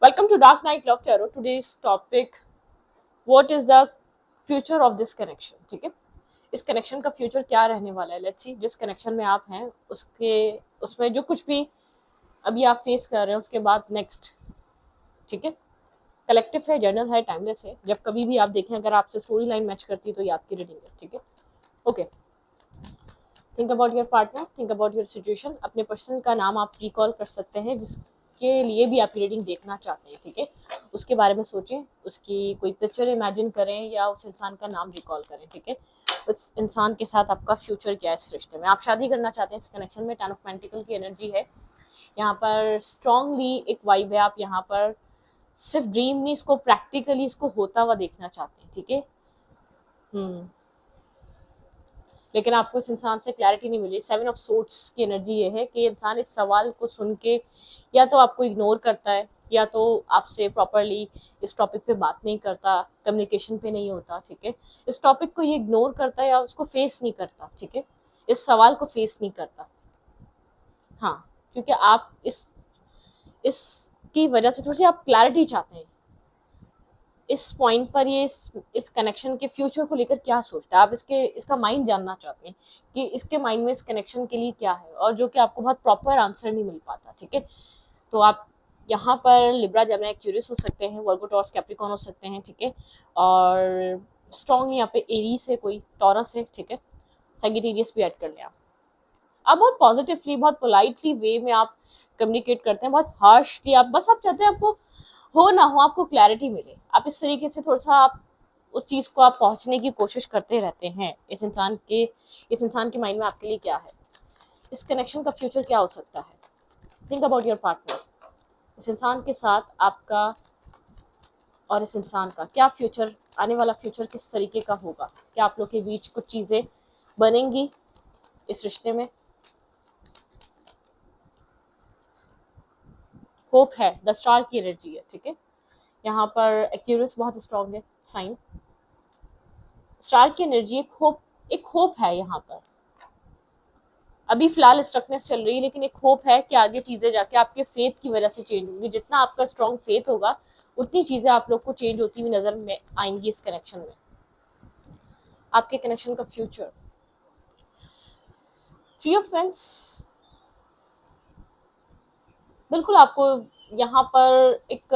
Welcome to Dark Night Love Tarot. Today's topic, what is the future of this connection? ठीक है, इस connection का future क्या रहने वाला है? लेट्स सी, जिस कनेक्शन में आप हैं उसके उसमें जो कुछ भी अभी आप फेस कर रहे हैं उसके बाद नेक्स्ट, ठीक है। कलेक्टिव है, जर्नल है, टाइमलेस है। जब कभी भी आप देखें, अगर आपसे स्टोरी लाइन मैच करती है तो ये आपकी रीडिंग है, ठीक है। Okay, think about your partner, think about your situation. अपने पर्सन का नाम आप रिकॉल कर सकते हैं जिसके लिए भी आप रीडिंग देखना चाहते हैं, ठीक है। उसके बारे में सोचें, उसकी कोई पिक्चर इमेजिन करें या उस इंसान का नाम रिकॉल करें, ठीक है। उस इंसान के साथ आपका फ्यूचर क्या है इस रिश्ते में? आप शादी करना चाहते हैं इस कनेक्शन में। 10 ऑफ पेंटिकल की एनर्जी है यहाँ पर। स्ट्रांगली एक वाइब है। आप यहाँ पर सिर्फ ड्रीम नहीं, इसको प्रैक्टिकली इसको होता हुआ देखना चाहते हैं, ठीक है। लेकिन आपको इस इंसान से क्लैरिटी नहीं मिली। 7 ऑफ सोर्ट्स की एनर्जी ये है कि इंसान इस सवाल को सुन के या तो आपको इग्नोर करता है या तो आपसे प्रॉपरली इस टॉपिक पे बात नहीं करता, कम्युनिकेशन पे नहीं होता, ठीक है। इस टॉपिक को ये इग्नोर करता है या उसको फेस नहीं करता, ठीक है। इस सवाल को फेस नहीं करता। हाँ, क्योंकि आप इसकी वजह से थोड़ी सी आप क्लैरिटी चाहते हैं इस पॉइंट पर। ये इस कनेक्शन के फ्यूचर को लेकर क्या सोचता है, आप इसका माइंड जानना चाहते हैं कि इसके माइंड में इस कनेक्शन के लिए क्या है, और जो कि आपको बहुत प्रॉपर आंसर नहीं मिल पाता, ठीक है। तो आप यहाँ पर लिब्रा, जेमिनी, एक्वेरियस हो सकते हैं, वर्गो, टॉरस, कैप्रिकॉर्न हो सकते हैं, ठीक है। और स्ट्रॉन्ग यहाँ पे एरीज है, कोई टॉरस है, ठीक है। सैजिटेरियस भी ऐड कर लें आप बहुत पॉजिटिवली, बहुत पोलाइटली वे में आप कम्युनिकेट करते हैं, बहुत हार्शली। आप बस आप चाहते हैं आपको हो ना हो, आपको क्लैरिटी मिले। आप इस तरीके से थोड़ा सा आप उस चीज को आप पहुंचने की कोशिश करते रहते हैं। इस इंसान के माइंड में आपके लिए क्या है, इस कनेक्शन का फ्यूचर क्या हो सकता है। Think about your partner. इस इंसान के साथ आपका और इस इंसान का क्या फ्यूचर, आने वाला फ्यूचर किस तरीके का होगा? क्या आप लोग के बीच कुछ चीजें बनेंगी इस रिश्ते में? होप है, द स्टार की एनर्जी है, ठीक है। यहाँ पर एक्यूरियस बहुत स्ट्रांग है साइन। स्टार की एनर्जी एक होप है यहाँ पर। अभी फिलहाल स्ट्रकनेस चल रही है, लेकिन एक होप है कि आगे चीजें जाके आपके फेथ की वजह से चेंज होंगी। जितना आपका स्ट्रॉन्ग फेथ होगा उतनी चीजें आप लोग को चेंज होती हुई नजर में आएंगी इस कनेक्शन में। आपके कनेक्शन का फ्यूचर, 3 ऑफ फ्रेंड्स, बिल्कुल आपको यहाँ पर एक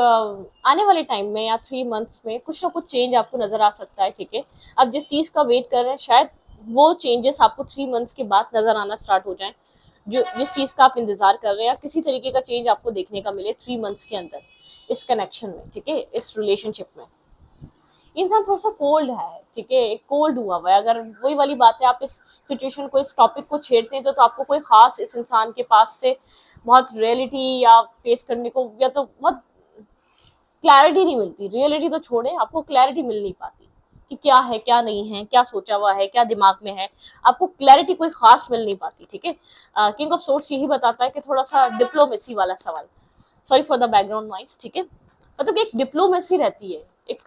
आने वाले टाइम में या 3 मंथ्स में कुछ ना कुछ चेंज आपको नजर आ सकता है, ठीक है। अब जिस चीज का वेट कर रहे हैं शायद वो चेंजेस आपको 3 मंथ्स के बाद नजर आना स्टार्ट हो जाए। जो जिस चीज का आप इंतजार कर रहे हैं, किसी तरीके का चेंज आपको देखने का मिले 3 मंथ्स के अंदर इस कनेक्शन में, ठीक है, इस रिलेशनशिप में। इंसान थोड़ा सा कोल्ड है, ठीक है, कोल्ड हुआ है। अगर वही वाली बात है, आप इस सिचुएशन को, इस टॉपिक को छेड़ते हैं तो आपको कोई खास इस इंसान के पास से बहुत रियलिटी या फेस करने को, या तो बहुत क्लैरिटी नहीं मिलती। रियलिटी तो छोड़े, आपको क्लैरिटी मिल नहीं पाती कि क्या है क्या नहीं है, क्या सोचा हुआ है, क्या दिमाग में है। आपको क्लैरिटी कोई खास मिल नहीं पाती, ठीक है। किंग ऑफ सोर्ट्स यही बताता है कि थोड़ा सा डिप्लोमेसी वाला सवाल। Sorry for the background noise, ठीक है। मतलब एक डिप्लोमेसी रहती है, एक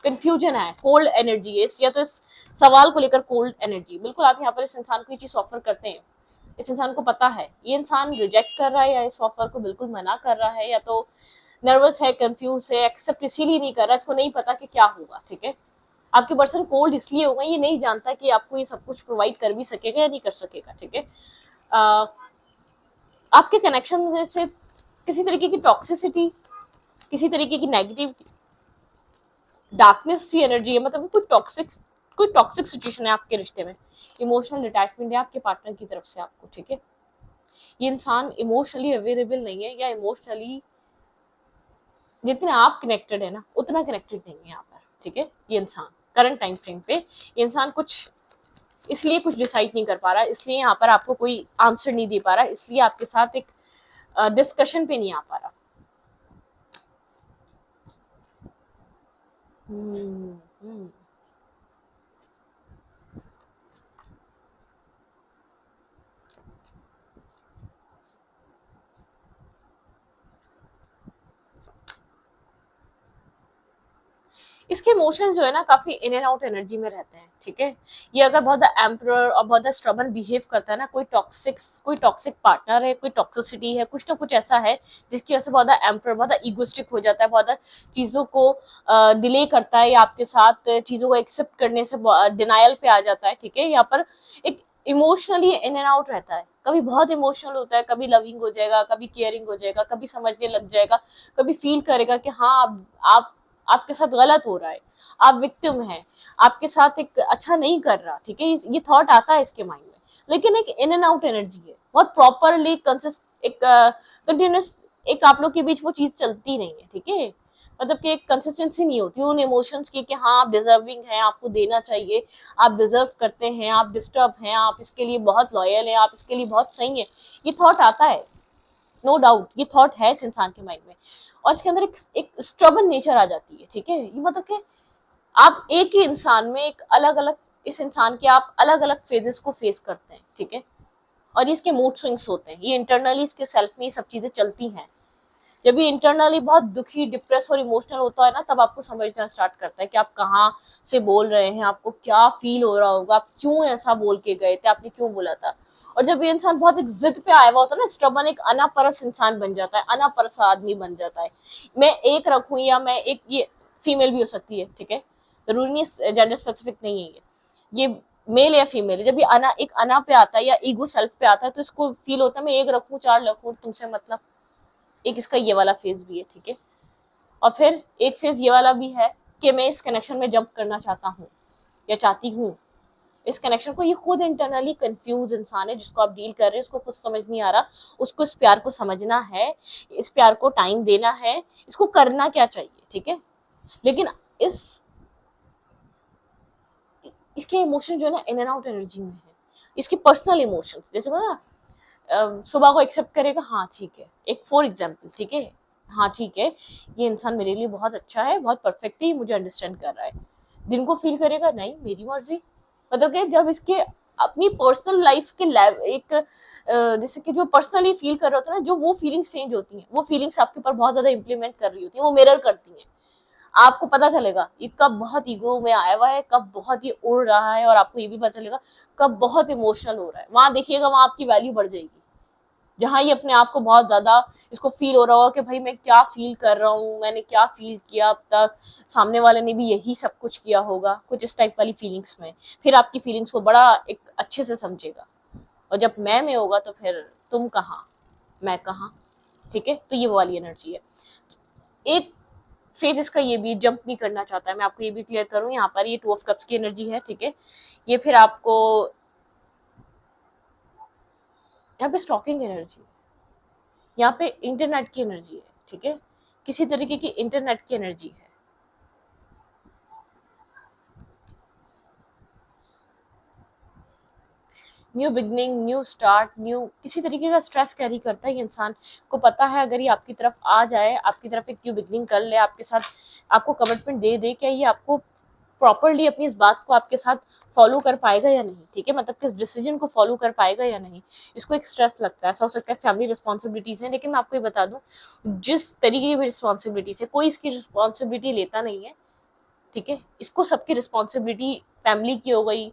कंफ्यूजन है, कोल्ड एनर्जी है या तो इस सवाल को लेकर कोल्ड एनर्जी। बिल्कुल आप यहाँ पर इस इंसान को ये चीज ऑफर करते हैं। इस इंसान को पता है ये इंसान रिजेक्ट कर रहा है या इस ऑफर को बिल्कुल मना कर रहा है, या तो नर्वस है, कंफ्यूज है, एक्सेप्ट इसीलिए नहीं कर रहा, इसको नहीं पता कि क्या होगा, ठीक है। आपके पर्सन कोल्ड इसलिए होगा, ये नहीं जानता कि आपको ये सब कुछ प्रोवाइड कर भी सकेगा या नहीं कर सकेगा, ठीक है। आपके कनेक्शन से किसी तरीके की टॉक्सिसिटी, किसी तरीके की नेगेटिव डार्कनेस की एनर्जी है। मतलब कोई टॉक्सिक सिचुएशन है आपके रिश्ते में। इमोशनल डिटैचमेंट है आपके पार्टनर की तरफ से आपको, ठीक है। ये इंसान इमोशनली अवेलेबल नहीं है, या इमोशनली जितने आप कनेक्टेड है ना उतना कनेक्टेड नहीं है यहाँ पर, ठीक है। ये इंसान करंट टाइम फ्रेम पे, ये इंसान कुछ इसलिए कुछ डिसाइड नहीं कर पा रहा, इसलिए यहाँ पर आपको कोई आंसर नहीं दे पा रहा, इसलिए आपके साथ एक डिस्कशन पे नहीं आ पा रहा। हम्म, हम्म। इसके इमोशंस जो है ना काफी इन एंड आउट एनर्जी में रहते हैं, ठीक है। ये अगर बहुत एम्परर और बहुत स्ट्रबन बिहेव करता है ना, कोई टॉक्सिक पार्टनर है, कोई टॉक्सिसिटी है, कुछ ना कुछ ऐसा है जिसकी वजह से बहुत एम्परर, बहुत इगोस्टिक हो जाता है, बहुत चीजों को डिले करता है या आपके साथ चीजों को एक्सेप्ट करने से डिनायल पे आ जाता है, ठीक है। यहाँ पर एक इमोशनली इन एंड आउट रहता है, कभी बहुत इमोशनल होता है, कभी लविंग हो जाएगा, कभी केयरिंग हो जाएगा, कभी समझने लग जाएगा, कभी फील करेगा कि हाँ आप आपके साथ गलत हो रहा है, आप विक्टिम हैं, आपके साथ एक अच्छा नहीं कर रहा, ठीक है। ये थॉट आता है इसके माइंड में, लेकिन एक इन एंड आउट एनर्जी है, बहुत प्रॉपरली एक कंटिन्यूस एक आप लोग के बीच वो चीज चलती नहीं है, ठीक है। मतलब कि एक कंसिस्टेंसी नहीं होती उन इमोशंस की कि हाँ आप डिजर्विंग हैं, आपको देना चाहिए, आप डिजर्व करते हैं, आप डिस्टर्ब हैं, आप इसके लिए बहुत लॉयल हैं, आप इसके लिए बहुत सही हैं, ये थॉट आता है, नो डाउट ये थॉट है इस इंसान के माइंड में। और इसके अंदर एक स्टबन नेचर आ जाती है, ठीक है। ये मतलब कि आप एक ही इंसान में एक अलग अलग, इस इंसान के आप अलग अलग फेजेस को फेस करते हैं, ठीक है। और ये इसके मूड स्विंग्स होते हैं, ये इंटरनली इसके सेल्फ में ये सब चीजें चलती हैं। जब ये इंटरनली बहुत दुखी, डिप्रेस और इमोशनल होता है ना, तब आपको समझना स्टार्ट करता है कि आप कहाँ से बोल रहे हैं, आपको क्या फील हो रहा होगा, आप क्यों ऐसा बोल के गए थे, आपने क्यों बोला था। और जब ये इंसान बहुत एक जिद पे आया हुआ होता है ना, स्टबन, एक अनापरस इंसान बन जाता है, अनापरस आदमी बन जाता है। मैं एक रखूं या मैं एक, ये फीमेल भी हो सकती है, ठीक है, जरूरी नहीं जेंडर स्पेसिफिक नहीं है ये मेल या फीमेल। जब ये एक अना पे आता है या ईगो सेल्फ पे आता है, तो इसको फील होता है मैं एक रखूं, चार रखूं, तुमसे मतलब। एक इसका ये वाला फेज भी है, ठीक है। और फिर एक फेज ये वाला भी है कि मैं इस कनेक्शन में जंप करना चाहता हूँ या चाहती हूँ इस कनेक्शन को। ये खुद इंटरनली कंफ्यूज इंसान है जिसको आप डील कर रहे हैं, उसको खुद समझ नहीं आ रहा, उसको इस प्यार को समझना है, इस प्यार को टाइम देना है, इसको करना क्या चाहिए, ठीक है। लेकिन इस इसके इमोशन जो है ना इन एंड आउट एनर्जी में है, इसके पर्सनल इमोशंस, जैसे ना सुबह को एक्सेप्ट करेगा, हाँ ठीक है, एक फॉर एग्जाम्पल, ठीक है, हाँ ठीक है, ये इंसान मेरे लिए बहुत अच्छा है, बहुत परफेक्ट है, मुझे अंडरस्टैंड कर रहा है। दिन को फील करेगा नहीं मेरी मर्जी। मतलब कि जब इसके अपनी पर्सनल लाइफ के एक जैसे कि जो पर्सनली फील कर रहा होता है ना, जो वो फीलिंग्स चेंज होती हैं, वो फीलिंग्स आपके ऊपर बहुत ज्यादा इंप्लीमेंट कर रही होती है, वो मिरर करती हैं। आपको पता चलेगा ये कब बहुत ईगो में आया हुआ है, कब बहुत ये उड़ रहा है, और आपको ये भी पता चलेगा कब बहुत इमोशनल हो रहा है। वहां देखिएगा, वहां आपकी वैल्यू बढ़ जाएगी। जहां ये अपने आप को बहुत ज्यादा इसको फील हो रहा होगा कि भाई मैं क्या फील कर रहा हूँ, मैंने क्या फील किया अब तक, सामने वाले ने भी यही सब कुछ किया होगा, कुछ इस टाइप वाली फीलिंग्स में, फिर आपकी फीलिंग्स को बड़ा एक अच्छे से समझेगा। और जब मैं में होगा तो फिर तुम कहाँ, मैं कहाँ, ठीक है। तो ये वो वाली एनर्जी है। एक फेज इसका ये भी जंप नहीं करना चाहता है, मैं आपको ये भी क्लियर करूँ, यहाँ पर ये 2 ऑफ कप्स की एनर्जी है, ठीक है। ये फिर आपको यहाँ पे स्टॉकिंग एनर्जी, यहाँ पे इंटरनेट की एनर्जी है, ठीक है, किसी तरीके की इंटरनेट की एनर्जी है। New beginning, new start, new किसी तरीके का स्ट्रेस कैरी करता है ये इंसान को। पता है अगर ये आपकी तरफ आ जाए, आपकी तरफ एक न्यू बिगनिंग कर ले, आपके साथ आपको कमिटमेंट दे दे, क्या ये आपको प्रॉपरली अपनी इस बात को आपके साथ फॉलो कर पाएगा या नहीं, ठीक है, मतलब किस डिसीजन को फॉलो कर पाएगा या नहीं। इसको एक स्ट्रेस लगता है, ऐसा हो सकता है फैमिली रिस्पॉन्सिबिलिटीज है। लेकिन मैं आपको ये बता दूं, जिस तरीके की रिस्पॉन्सिबिलिटीज है, कोई इसकी रिस्पॉन्सिबिलिटी लेता नहीं है, ठीक है। इसको सबकी रिस्पॉन्सिबिलिटी फैमिली की हो गई,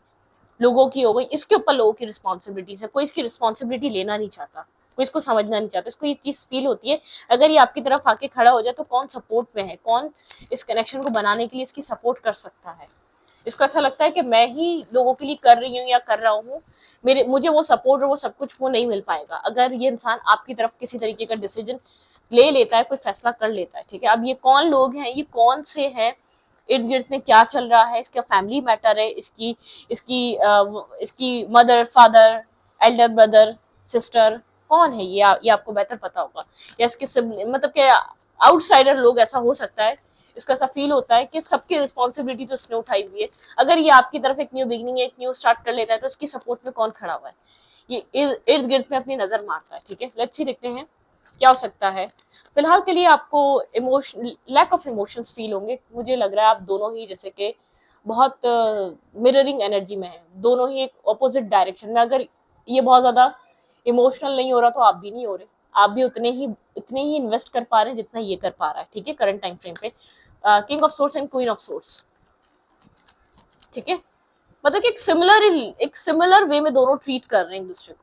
लोगों की हो गई, इसके ऊपर लोगों की रिस्पॉन्सिबिलिटीज है, कोई इसकी रिस्पॉन्सिबिलिटी लेना नहीं चाहता, कोई इसको समझना नहीं चाहता। इसको ये चीज फील होती है अगर ये आपकी तरफ आके खड़ा हो जाए तो कौन सपोर्ट में है, कौन इस कनेक्शन को बनाने के लिए इसकी सपोर्ट कर सकता है। इसको ऐसा लगता है कि मैं ही लोगों के लिए कर रही हूँ या कर रहा हूँ, मुझे वो सपोर्ट और वो सब कुछ वो नहीं मिल पाएगा अगर ये इंसान आपकी तरफ किसी तरीके का डिसीजन ले लेता है, कोई फैसला कर लेता है, ठीक है। अब ये कौन लोग हैं, ये कौन से हैं, इर्द गिर्द में क्या चल रहा है, इसका फैमिली मैटर है, इसकी इसकी इसकी mother, father, Elder brother, sister, कौन है ये आपको बेहतर पता होगा। या इसके मतलब कि आउटसाइडर लोग, ऐसा हो सकता है, इसको ऐसा फील होता है कि सबकी रिस्पॉन्सिबिलिटी तो उसने उठाई हुई है। अगर ये आपकी तरफ एक न्यू बिगनिंग, एक न्यू स्टार्ट कर लेता है तो उसकी सपोर्ट में कौन खड़ा हुआ है, ये इर्द गिर्द में अपनी नजर मारता है, ठीक है। लेट्स सी, देखते हैं क्या हो सकता है। फिलहाल के लिए आपको emotion, lack of emotions feel होंगे। मुझे लग रहा है आप दोनों ही जैसे कि बहुत मिररिंग एनर्जी में है, दोनों ही एक ऑपोजिट डायरेक्शन में। अगर ये बहुत ज्यादा इमोशनल नहीं हो रहा तो आप भी नहीं हो रहे, आप भी उतने ही इतने ही इन्वेस्ट कर पा रहे हैं जितना ये कर पा रहा है, ठीक है, करंट टाइम फ्रेम पे। King of source and queen of source, ठीक है। मतलब कि एक सिमिलर वे में दोनों ट्रीट कर रहे हैं एक दूसरे को।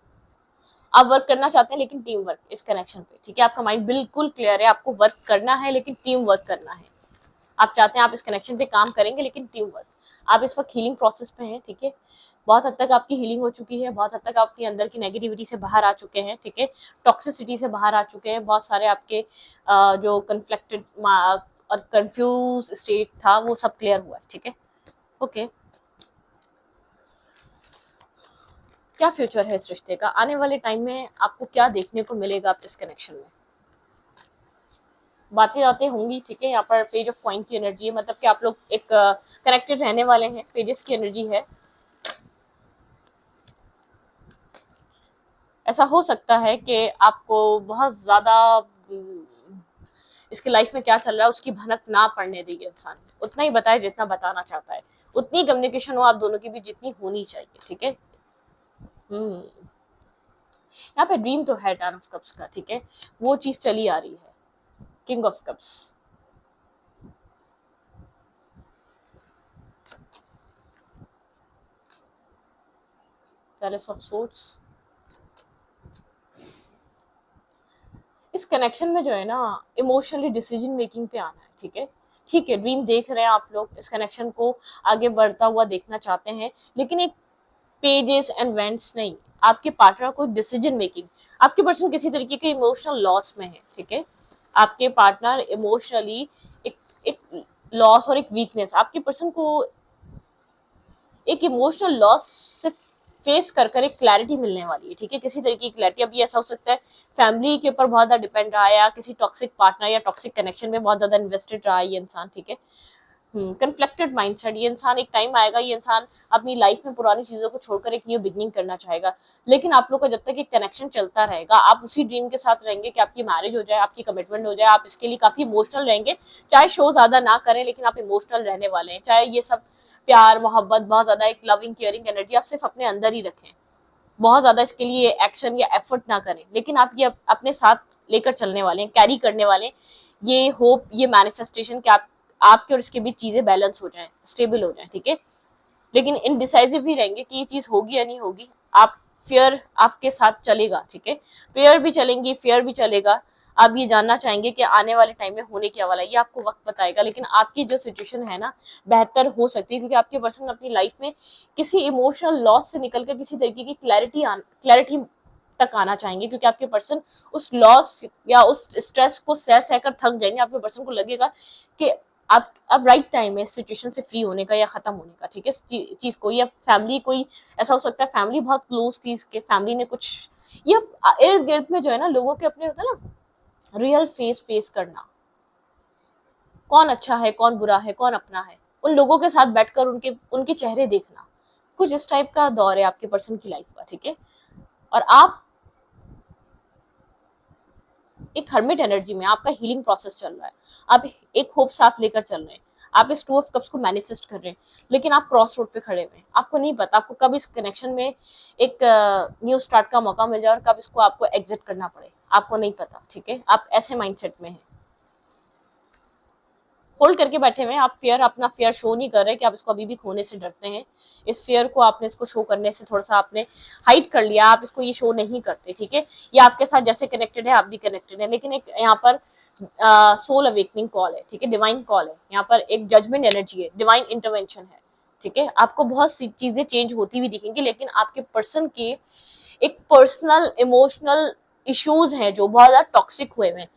आप वर्क करना चाहते हैं लेकिन टीम वर्क इस कनेक्शन पे, ठीक है। आपका माइंड बिल्कुल क्लियर है, आपको वर्क करना है लेकिन टीम वर्क करना है। आप चाहते हैं आप इस कनेक्शन पे काम करेंगे लेकिन टीम वर्क। आप इस वक्त हीलिंग प्रोसेस पे हैं, ठीक है। बहुत हद तक आपकी हीलिंग हो चुकी है, बहुत हद तक आप अपने अंदर की नेगेटिविटी से बाहर आ चुके हैं, ठीक है। टॉक्सिसिटी से बाहर आ चुके हैं। बहुत सारे आपके जो कन्फ्लिक्टेड और कंफ्यूज स्टेट था वो सब क्लियर हुआ है, ठीक है। ओके, क्या फ्यूचर है इस रिश्ते का? आने वाले टाइम में आपको क्या देखने को मिलेगा आप इस कनेक्शन में? बातें होंगी, ठीक है। यहाँ पर पेज ऑफ कॉइन की एनर्जी है, मतलब कि आप लोग एक कनेक्टेड रहने वाले हैं। पेजेस की एनर्जी है। ऐसा हो सकता है कि आपको बहुत ज्यादा इसकी लाइफ में क्या चल रहा है उसकी भनक ना पड़ने देगी इंसान, उतना ही बताए जितना बताना चाहता है, उतनी कम्युनिकेशन हो आप दोनों की भी जितनी होनी चाहिए, ठीक है। यहाँ पे ड्रीम तो है टैन ऑफ कप्स का, ठीक है। वो चीज चली आ रही है। King of cups, palace of swords. इस कनेक्शन में जो है ना इमोशनली डिसीजन मेकिंग पे आना है, ठीक है। ठीक है, ड्रीम देख रहे हैं आप लोग, इस कनेक्शन को आगे बढ़ता हुआ देखना चाहते हैं, लेकिन एक पेजेस एंड इवेंट्स नहीं, आपके पार्टनर को डिसीजन मेकिंग। आपके पर्सन किसी तरीके के इमोशनल लॉस में है, ठीक है। आपके पार्टनर इमोशनली एक एक लॉस और एक वीकनेस, आपके पर्सन को एक इमोशनल लॉस से फेस कर एक क्लैरिटी मिलने वाली है, ठीक है। किसी तरीके की क्लैरिटी। अब ये ऐसा हो सकता है फैमिली के ऊपर बहुत ज्यादा डिपेंड रहा है, या किसी टॉक्सिक पार्टनर या टॉक्सिक कनेक्शन में बहुत ज्यादा इन्वेस्टेड रहा है ये इंसान, ठीक है। Conflicted mindset. ये इंसान, एक टाइम आएगा ये इंसान अपनी लाइफ में पुरानी चीजों को छोड़कर एक न्यू बिगनिंग करना चाहेगा। लेकिन आप लोग का जब तक एक कनेक्शन चलता रहेगा, आप उसी ड्रीम के साथ रहेंगे कि आपकी मैरिज हो जाए, आपकी कमिटमेंट हो जाए। आप इसके लिए काफी इमोशनल रहेंगे, चाहे शो ज्यादा ना करें, लेकिन आप इमोशनल रहने वाले हैं। चाहे ये सब प्यार मोहब्बत, बहुत ज्यादा एक लविंग केयरिंग एनर्जी आप सिर्फ अपने अंदर ही रखें, बहुत ज्यादा इसके लिए एक्शन या एफर्ट ना करें, लेकिन आप ये अपने साथ लेकर चलने वाले हैं, कैरी करने वाले हैं। ये होप, ये मैनिफेस्टेशन कि आपके और इसके बीच चीजें बैलेंस हो जाएं, स्टेबल हो जाएं, ठीक है। लेकिन इनडिसाइसिव भी रहेंगे कि ये चीज होगी या नहीं होगी। आप फियर आपके साथ चलेगा, ठीक है। फेयर भी चलेंगी, फियर भी चलेगा। आप ये जानना चाहेंगे कि आने वाले टाइम में होने क्या वाला है, ये आपको वक्त बताएगा। लेकिन आपकी जो सिचुएशन है ना बेहतर हो सकती है, क्योंकि आपके पर्सन अपनी लाइफ में किसी इमोशनल लॉस से निकलकर किसी तरीके की क्लैरिटी तक आना चाहेंगे, क्योंकि आपके पर्सन उस लॉस या उस स्ट्रेस को सह सहकर थक जाएंगे। आपके पर्सन को लगेगा कि आप अब राइट टाइम है इस सिचुएशन से फ्री होने का या खत्म होने का, ठीक है। चीज को, या फैमिली कोई ऐसा हो सकता है फैमिली बहुत क्लोज थी इसके, फैमिली ने कुछ, या इर्द गिर्द में जो है ना लोगों के अपने होता है ना रियल फेस करना, कौन अच्छा है कौन बुरा है कौन अपना है, उन लोगों के साथ बैठकर उनके चेहरे देखना, कुछ इस टाइप का दौर है आपके पर्सन की लाइफ का, ठीक है। और आप एक हर्मिट एनर्जी में, आपका हीलिंग प्रोसेस चल रहा है। आप एक होप साथ लेकर चल रहे हैं, आप इस टू ऑफ कप्स को मैनिफेस्ट कर रहे हैं, लेकिन आप क्रॉस रोड पे खड़े हुए हैं। आपको नहीं पता आपको कब इस कनेक्शन में एक न्यू स्टार्ट का मौका मिल जाए और कब इसको आपको एग्जिट करना पड़े, आपको नहीं पता, ठीक है। आप ऐसे माइंडसेट में हैं, होल्ड करके बैठे हुए हैं। आप फियर, अपना फियर शो नहीं कर रहे कि आप इसको अभी भी खोने से डरते हैं। इस फियर को आपने इसको शो करने से थोड़ा सा आपने हाइड कर लिया, आप इसको ये शो नहीं करते, ठीक है। ये आपके साथ जैसे कनेक्टेड है आप भी कनेक्टेड है, लेकिन एक यहाँ पर सोल अवेकनिंग कॉल है, ठीक है, डिवाइन कॉल है। यहाँ पर एक जजमेंट एनर्जी है, डिवाइन इंटरवेंशन है, ठीक है। आपको बहुत सी चीजें चेंज होती हुई दिखेंगी, लेकिन आपके पर्सन के एक पर्सनल इमोशनल इश्यूज हैं जो बहुत ज्यादा टॉक्सिक हुए हैं।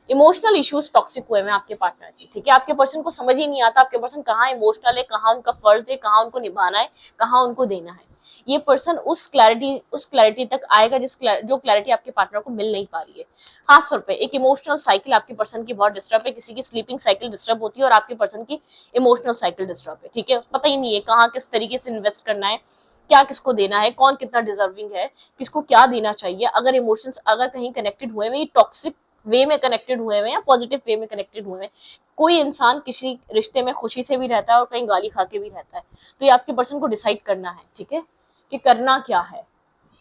इमोशनल इश्यूज टॉक्सिक हुए हैं आपके पार्टनर की, ठीक है। आपके पर्सन को समझ ही नहीं आता आपके पर्सन कहाँ इमोशनल है, कहाँ उनका फर्ज है, कहाँ उनको निभाना है, कहाँ उनको देना है। ये पर्सन उस क्लैरिटी तक आएगा जो क्लैरिटी आपके पार्टनर को मिल नहीं पा रही है। खास तौर पे एक इमोशनल साइकिल आपके पर्सन की बहुत डिस्टर्ब है, किसी की स्लीपिंग साइकिल डिस्टर्ब होती है और आपके पर्सन की इमोशनल साइकिल डिस्टर्ब है, ठीक है। पता ही नहीं है कहाँ किस तरीके से इन्वेस्ट करना है, क्या किसको देना है, कौन कितना डिजर्विंग है, किसको क्या देना चाहिए। अगर इमोशंस अगर कहीं कनेक्टेड हुए हैं, टॉक्सिक वे में कनेक्टेड हुए हैं या पॉजिटिव वे में कनेक्टेड हुए हैं। कोई इंसान किसी रिश्ते में खुशी से भी रहता है और कहीं गाली खा के भी रहता है। तो ये आपके पर्सन को डिसाइड करना है, ठीक है, कि करना क्या है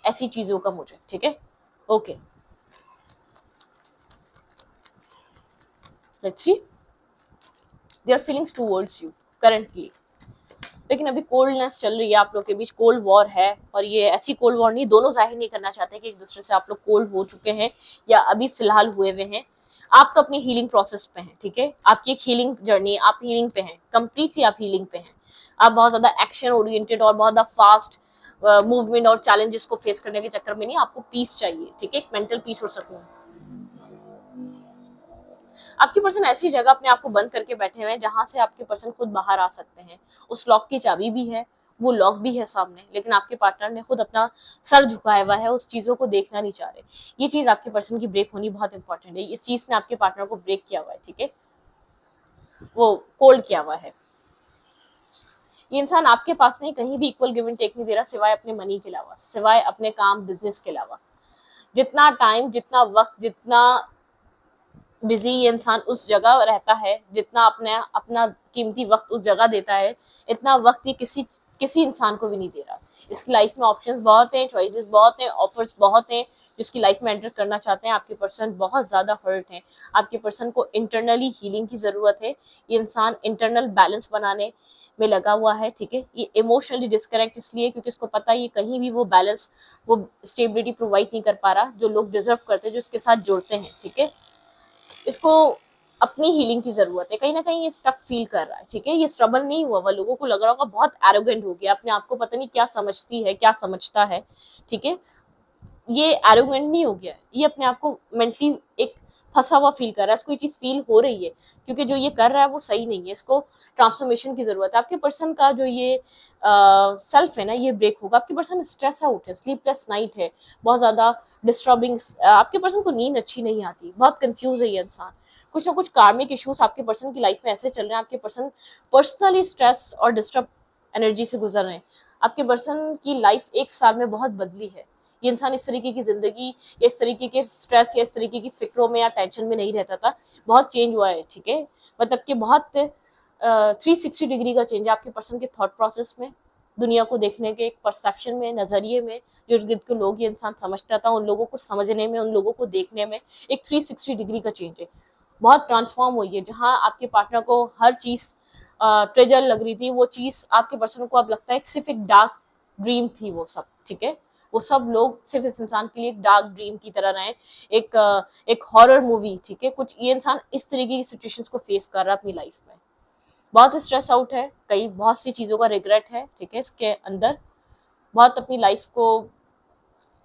ऐसी चीजों का मुझे, ठीक है। Okay, let's see their feelings towards you currently. लेकिन अभी कोल्डनेस चल रही है आप लोग के बीच, कोल्ड वॉर है, और ये ऐसी कोल्ड वॉर नहीं, दोनों जाहिर नहीं करना चाहते कि एक दूसरे से आप लोग कोल्ड हो चुके हैं या अभी फिलहाल हुए हुए हैं। आप तो अपनी हीलिंग प्रोसेस पे हैं, ठीक है, आपकी एक हीलिंग जर्नी, आप हीलिंग पे हैं, कंप्लीटली आप हीलिंग पे हैं। आप बहुत ज्यादा एक्शन ओरिएंटेड और बहुत ज्यादा फास्ट मूवमेंट और चैलेंजेस को फेस करने के चक्कर में नहीं, आपको पीस चाहिए, ठीक है, एक मेंटल पीस और सुकून। आपके पर्सन ऐसी जगह अपने आप को बंद करके बैठे हुए हैं जहां से आपके पर्सन खुद बाहर आ सकते हैं। उस लॉक की चाबी भी है, वो लॉक भी है सामने, लेकिन आपके पार्टनर ने खुद अपना सर झुकाया हुआ है, उस चीजों को देखना नहीं चाह रहे। ये चीज आपके पर्सन की ब्रेक होनी बहुत इंपॉर्टेंट है। इस चीज ने आपके पार्टनर को ब्रेक किया हुआ है, ठीक है, वो कोल्ड किया हुआ है। ये इंसान आपके पास नहीं, कहीं भी इक्वल गिव एंड टेक नहीं दे रहा, सिवाय अपने मनी के अलावा, सिवाय अपने काम बिजनेस के अलावा। जितना टाइम, जितना वक्त, जितना बिजी ये इंसान उस जगह रहता है, जितना अपना कीमती वक्त उस जगह देता है, इतना वक्त ये किसी इंसान को भी नहीं दे रहा। इसकी लाइफ में ऑप्शंस बहुत हैं, चॉइसेस बहुत हैं, ऑफर्स बहुत हैं, जिसकी लाइफ में एंटर करना चाहते हैं। आपके पर्सन बहुत ज्यादा हर्ट हैं, आपके पर्सन को इंटरनली हीलिंग की जरूरत है। ये इंसान इंटरनल बैलेंस बनाने में लगा हुआ है, ठीक है। ये इमोशनली डिस्कनेक्ट इसलिए क्योंकि उसको पता है ये कहीं भी वो बैलेंस, वो स्टेबिलिटी प्रोवाइड नहीं कर पा रहा जो लोग डिजर्व करते हैं, जो इसके साथ जुड़ते हैं, ठीक है। इसको अपनी हीलिंग की जरूरत है, कहीं ना कहीं ये स्टक फील कर रहा है, ठीक है। ये स्ट्रबल नहीं हुआ हुआ, लोगों को लग रहा होगा बहुत एरोगेंट हो गया, अपने आप को पता नहीं क्या समझती है, क्या समझता है, ठीक है। ये एरोगेंट नहीं हो गया है, ये अपने आप को मेंटली एक फंसा हुआ फील कर रहा है, इसको ये चीज फील हो रही है, क्योंकि जो ये कर रहा है वो सही नहीं है, इसको ट्रांसफॉर्मेशन की जरूरत है। आपके पर्सन का जो ये सेल्फ है ना, ये ब्रेक होगा। आपके पर्सन स्ट्रेस आउट है, स्लीपलेस नाइट है, बहुत ज्यादा डिस्टर्बिंग, आपके पर्सन को नींद अच्छी नहीं आती, बहुत कंफ्यूज है ये इंसान। कुछ ना कुछ कार्मिक इश्यूज आपके पर्सन की लाइफ में ऐसे चल रहे हैं, आपके पर्सन पर्सनली स्ट्रेस और डिस्टर्ब एनर्जी से गुजर रहे हैं। आपके पर्सन की लाइफ एक साल में बहुत बदली है। ये इंसान इस तरीके की जिंदगी या इस तरीके के स्ट्रेस या इस तरीके की फिक्रों में या टेंशन में नहीं रहता था, बहुत चेंज हुआ है, ठीक है। मतलब कि बहुत 360 डिग्री का चेंज है आपके पर्सन के थॉट प्रोसेस में, दुनिया को देखने के एक परसेप्शन में, नजरिए में। जो इर्द गिर्द के लोग ये इंसान समझता था, उन लोगों को समझने में, उन लोगों को देखने में एक 360 डिग्री का चेंज है। बहुत ट्रांसफॉर्म हुई है। जहाँ आपके पार्टनर को हर चीज ट्रेजर लग रही थी, वो चीज आपके पर्सन को अब लगता है सिर्फ एक डार्क ड्रीम थी वो सब, ठीक है। वो सब लोग सिर्फ इस इंसान के लिए एक डार्क ड्रीम की तरह रहे, एक हॉरर मूवी, ठीक है। कुछ ये इंसान इस तरीके की सिचुएशंस को फेस कर रहा है अपनी लाइफ में, बहुत स्ट्रेस आउट है, कई बहुत सी चीजों का रिग्रेट है, ठीक है, इसके अंदर बहुत अपनी लाइफ को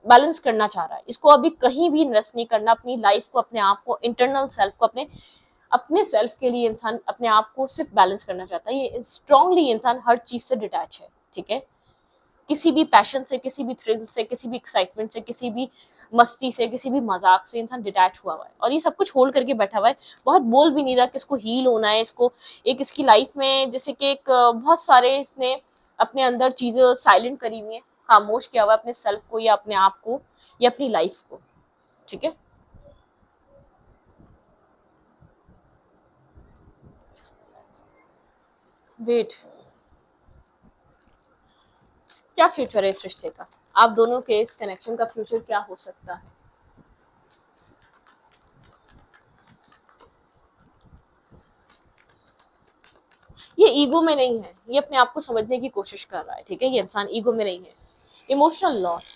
बैलेंस करना चाह रहा है। इसको अभी कहीं भी इन्वेस्ट नहीं करना, अपनी लाइफ को, अपने आप को, इंटरनल सेल्फ को, अपने सेल्फ के लिए इंसान अपने आप को सिर्फ बैलेंस करना चाहता है। ये स्ट्रांगली इंसान हर चीज से डिटैच है, ठीक है। किसी भी पैशन से, किसी भी थ्रिल से, किसी भी एक्साइटमेंट से, किसी भी मस्ती से, किसी भी मजाक से इंसान डिटैच हुआ हुआ है, और ये सब कुछ होल्ड करके बैठा हुआ है। बहुत बोल भी नहीं रहा कि इसको हील होना है, इसको एक इसकी लाइफ में जैसे कि एक बहुत सारे इसने अपने अंदर चीजें साइलेंट करी हुई है, खामोश किया हुआ है अपने सेल्फ को या अपने आप को या अपनी लाइफ को, ठीक है। वेट, क्या फ्यूचर है इस रिश्ते का? आप दोनों के इस कनेक्शन का फ्यूचर क्या हो सकता है? ये ईगो में नहीं है, ये अपने आप को समझने की कोशिश कर रहा है, ठीक है। ये इंसान ईगो में नहीं है। इमोशनल लॉस,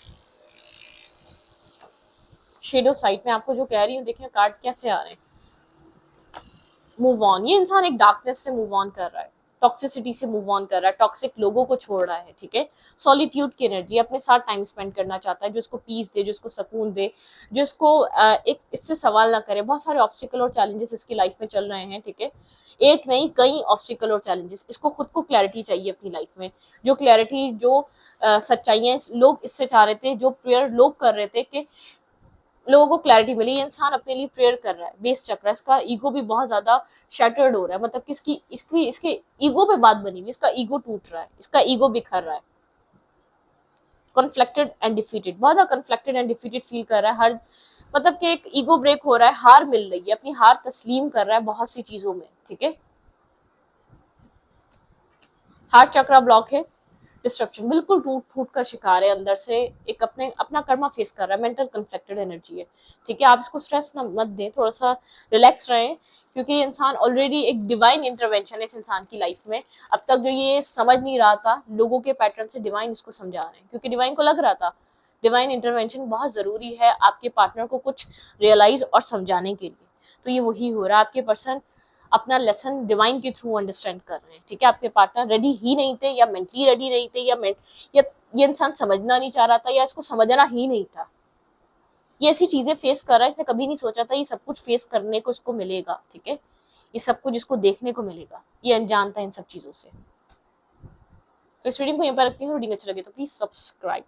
शेडो साइड में आपको जो कह रही हूँ, देखिए कार्ड कैसे आ रहे हैं। मूव ऑन, ये इंसान एक डार्कनेस से मूव ऑन कर रहा है, टॉक्सिसिटी से मूव ऑन कर रहा है, टॉक्सिक लोगों को छोड़ रहा है, ठीक है। सॉलिट्यूड की एनर्जी, अपने साथ टाइम स्पेंड करना चाहता है, जो उसको पीस दे, जो उसको सुकून दे, जो इसको एक इससे सवाल ना करे। बहुत सारे ऑब्स्टिकल और चैलेंजेस इसकी लाइफ में चल रहे हैं, ठीक है। एक नहीं, कई ऑब्स्टिकल और चैलेंजेस। इसको खुद को क्लैरिटी चाहिए अपनी लाइफ में, जो क्लैरिटी, जो सच्चाइयां लोग इससे चाह रहे थे, जो प्रेयर लोग कर रहे थे कि लोगों को क्लैरिटी मिली। ये इंसान अपने लिए प्रेयर कर रहा है, बेस चक्र, इसका ईगो भी बहुत ज्यादा शैटर्ड हो रहा है, मतलब कि इसके ईगो पे बात बनी हुई, इसका ईगो टूट रहा है, इसका ईगो बिखर रहा है। कॉन्फ्लिक्टेड एंड डिफीटेड, बहुत ज्यादा कॉन्फ्लिक्टेड एंड डिफीटेड फील कर रहा है। हर मतलब कि एक ईगो ब्रेक हो रहा है, हार मिल रही है, अपनी हार तस्लीम कर रहा है बहुत सी चीजों में, ठीक है। हार्ट चक्रा ब्लॉक है, डिस्ट्रप्शन, बिल्कुल टूट फूट का शिकार है अंदर से, एक अपना कर्मा फेस कर रहा है, मेंटल कन्फ्लिक्टेड एनर्जी है। ठीक है, आप इसको स्ट्रेस मत दें, थोड़ा सा रिलैक्स रहें, क्योंकि ये इंसान ऑलरेडी एक डिवाइन इंटरवेंशन है इस इंसान की लाइफ में। अब तक जो ये समझ नहीं रहा था लोगों के पैटर्न से, डिवाइन इसको समझा रहे हैं, क्योंकि डिवाइन को लग रहा था डिवाइन इंटरवेंशन बहुत जरूरी है आपके पार्टनर को कुछ रियलाइज और समझाने के लिए। तो ये वही हो रहा है, आपके पर्सन अपना लेसन डिवाइन के थ्रू अंडरस्टैंड कर रहे हैं। ठीक है, आपके पार्टनर रेडी ही नहीं थे, या मेंटली रेडी नहीं थे, या ये इंसान समझना नहीं चाह रहा था, या इसको समझना ही नहीं था। ये ऐसी चीजें फेस कर रहा है, इसने कभी नहीं सोचा था ये सब कुछ फेस करने को इसको मिलेगा। ठीक है, ये सब कुछ इसको देखने को मिलेगा, ये अनजान था इन सब चीजों से। तो इस वीडियो को यहीं पर रखती हूँ, रीडिंग अच्छा लगे तो प्लीज सब्सक्राइब।